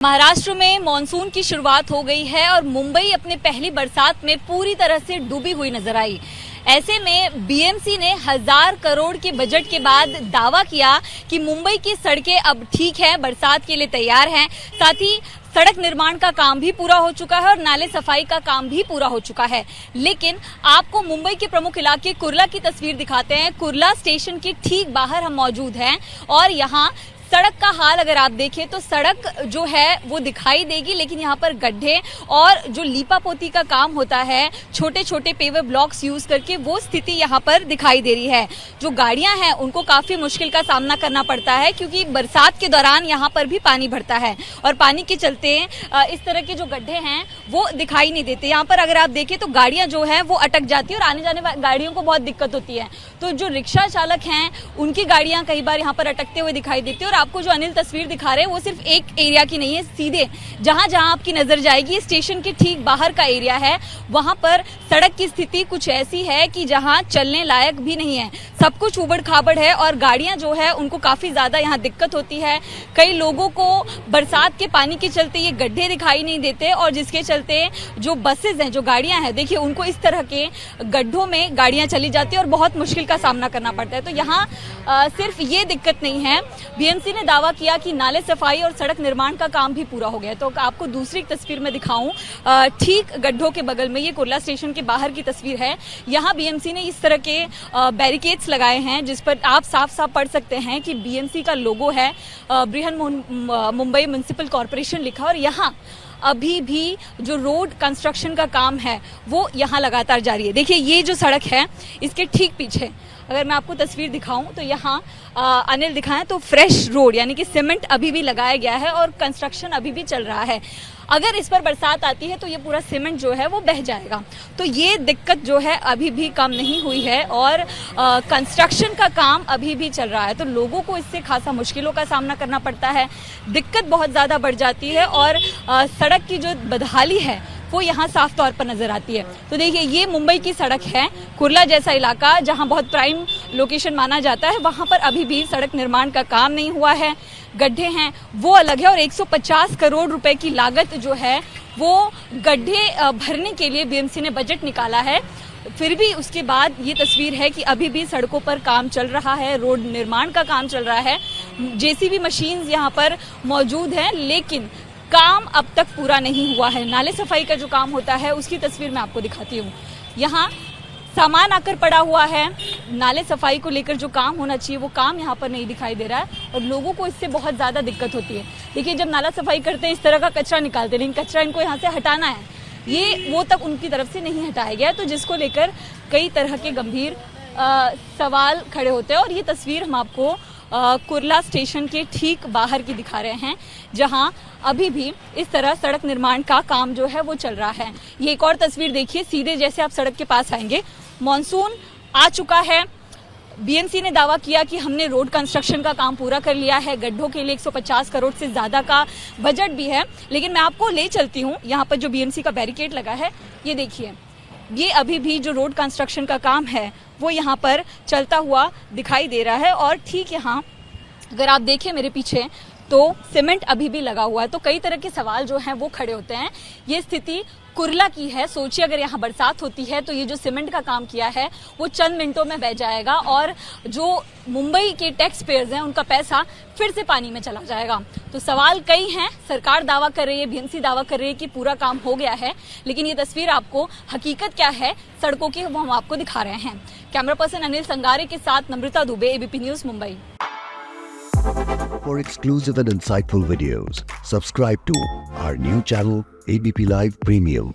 महाराष्ट्र में मॉनसून की शुरुआत हो गई है और मुंबई अपने पहली बरसात में पूरी तरह से डूबी हुई नजर आई। ऐसे में बीएमसी ने 1000 करोड़ के बजट के बाद दावा किया कि मुंबई की सड़कें अब ठीक हैं, बरसात के लिए तैयार हैं। साथ ही सड़क निर्माण का काम भी पूरा हो चुका है और नाले सफाई का काम भी पूरा हो चुका है। लेकिन आपको मुंबई के प्रमुख इलाके कुर्ला की तस्वीर दिखाते हैं। कुर्ला स्टेशन के ठीक बाहर हम मौजूद हैं और यहाँ सड़क का हाल अगर आप देखें तो सड़क जो है वो दिखाई देगी, लेकिन यहाँ पर गड्ढे और जो लीपापोती का काम होता है छोटे छोटे पेवर ब्लॉक्स यूज करके, वो स्थिति यहाँ पर दिखाई दे रही है। जो गाड़ियां हैं उनको काफी मुश्किल का सामना करना पड़ता है क्योंकि बरसात के दौरान यहाँ पर भी पानी भरता है और पानी के चलते इस तरह के जो गड्ढे हैं वो दिखाई नहीं देते। यहाँ पर अगर आप देखें तो गाड़ियां जो है वो अटक जाती है और आने जाने वाली गाड़ियों को बहुत दिक्कत होती है। तो जो रिक्शा चालक हैं उनकी गाड़ियां कई बार यहाँ पर अटकते हुए दिखाई देती है। और आपको जो अनिल तस्वीर दिखा रहे हैं वो सिर्फ एक एरिया की नहीं है, सीधे जहां जहां आपकी नजर जाएगी स्टेशन के ठीक बाहर का एरिया है। वहां पर सड़क की स्थिति कुछ ऐसी है कि जहां चलने लायक भी नहीं है, सब कुछ उबड़ खाबड़ है और गाड़ियां जो है उनको काफी ज्यादा यहाँ दिक्कत होती है। कई लोगों को बरसात के पानी के चलते ये गड्ढे दिखाई नहीं देते और जिसके चलते जो बसेज हैं, जो गाड़ियां हैं, देखिए उनको इस तरह के गड्ढों में गाड़ियां चली जाती है और बहुत मुश्किल का सामना करना पड़ता है। तो यहाँ सिर्फ ये दिक्कत नहीं है, बीएमसी ने दावा किया कि नाले सफाई और सड़क निर्माण का काम भी पूरा हो गया। तो आपको दूसरी तस्वीर में दिखाऊं, ठीक गड्ढों के बगल में, ये कुर्ला स्टेशन के बाहर की तस्वीर है। यहाँ बीएमसी ने इस तरह के बैरिकेड्स लगाए हैं जिस पर आप साफ साफ पढ़ सकते हैं कि बीएमसी का लोगो है, बृहन मुंबई म्युनिसिपल कॉर्पोरेशन लिखा। और यहाँ अभी भी जो रोड कंस्ट्रक्शन का काम है वो यहाँ लगातार जारी है। देखिए ये जो सड़क है इसके ठीक पीछे अगर मैं आपको तस्वीर दिखाऊं तो यहाँ अनिल दिखाएं तो फ्रेश रोड यानी कि सीमेंट अभी भी लगाया गया है और कंस्ट्रक्शन अभी भी चल रहा है। अगर इस पर बरसात आती है तो ये पूरा सीमेंट जो है वो बह जाएगा। तो ये दिक्कत जो है अभी भी कम नहीं हुई है और कंस्ट्रक्शन का काम अभी भी चल रहा है। तो लोगों को इससे खासा मुश्किलों का सामना करना पड़ता है, दिक्कत बहुत ज़्यादा बढ़ जाती है और सड़क की जो बदहाली है वो यहाँ साफ तौर पर नजर आती है। तो देखिए ये मुंबई की सड़क है, कुर्ला जैसा इलाका जहाँ बहुत प्राइम लोकेशन माना जाता है, वहाँ पर अभी भी सड़क निर्माण का काम नहीं हुआ है। गड्ढे हैं वो अलग है और 150 करोड़ रुपए की लागत जो है वो गड्ढे भरने के लिए बीएमसी ने बजट निकाला है। फिर भी उसके बाद ये तस्वीर है कि अभी भी सड़कों पर काम चल रहा है, रोड निर्माण का काम चल रहा है, जेसीबी मशीन्स यहाँ पर मौजूद हैं, लेकिन काम अब तक पूरा नहीं हुआ है। नाले सफाई का जो काम होता है उसकी तस्वीर मैं आपको दिखाती हूँ। यहाँ सामान आकर पड़ा हुआ है, नाले सफाई को लेकर जो काम होना चाहिए वो काम यहाँ पर नहीं दिखाई दे रहा है और लोगों को इससे बहुत ज़्यादा दिक्कत होती है। देखिए जब नाला सफाई करते हैं इस तरह का कचरा निकालते हैं, लेकिन कचरा इनको यहाँ से हटाना है, ये वो तक उनकी तरफ से नहीं हटाया गया, तो जिसको लेकर कई तरह के गंभीर सवाल खड़े होते हैं। और ये तस्वीर हम आपको कुर्ला स्टेशन के ठीक बाहर की दिखा रहे हैं जहां अभी भी इस तरह सड़क निर्माण का काम जो है वो चल रहा है। ये एक और तस्वीर देखिए, सीधे जैसे आप सड़क के पास आएंगे, मॉनसून आ चुका है। बीएमसी ने दावा किया कि हमने रोड कंस्ट्रक्शन का काम पूरा कर लिया है, गड्ढों के लिए 150 करोड़ से ज्यादा का बजट भी है। लेकिन मैं आपको ले चलती हूँ, यहाँ पर जो बीएमसी का बैरिकेड लगा है ये देखिए, ये अभी भी जो रोड कंस्ट्रक्शन का काम है वो यहाँ पर चलता हुआ दिखाई दे रहा है। और ठीक यहाँ अगर आप देखें मेरे पीछे तो सीमेंट अभी भी लगा हुआ है। तो कई तरह के सवाल जो हैं वो खड़े होते हैं। ये स्थिति कुर्ला की है, सोचिए अगर यहाँ बरसात होती है तो ये जो सीमेंट का काम किया है वो चंद मिनटों में बह जाएगा और जो मुंबई के टैक्स पेयर्स हैं उनका पैसा फिर से पानी में चला जाएगा। तो सवाल कई हैं, सरकार दावा कर रही है, बीएमसी दावा कर रही है कि पूरा काम हो गया है, लेकिन ये तस्वीर आपको हकीकत क्या है सड़कों की वो हम आपको दिखा रहे हैं। कैमरा पर्सन अनिल संगारे के साथ Namrata Dubey, ABP news Mumbai. For exclusive and insightful videos, subscribe to our new channel ABP Live Premium.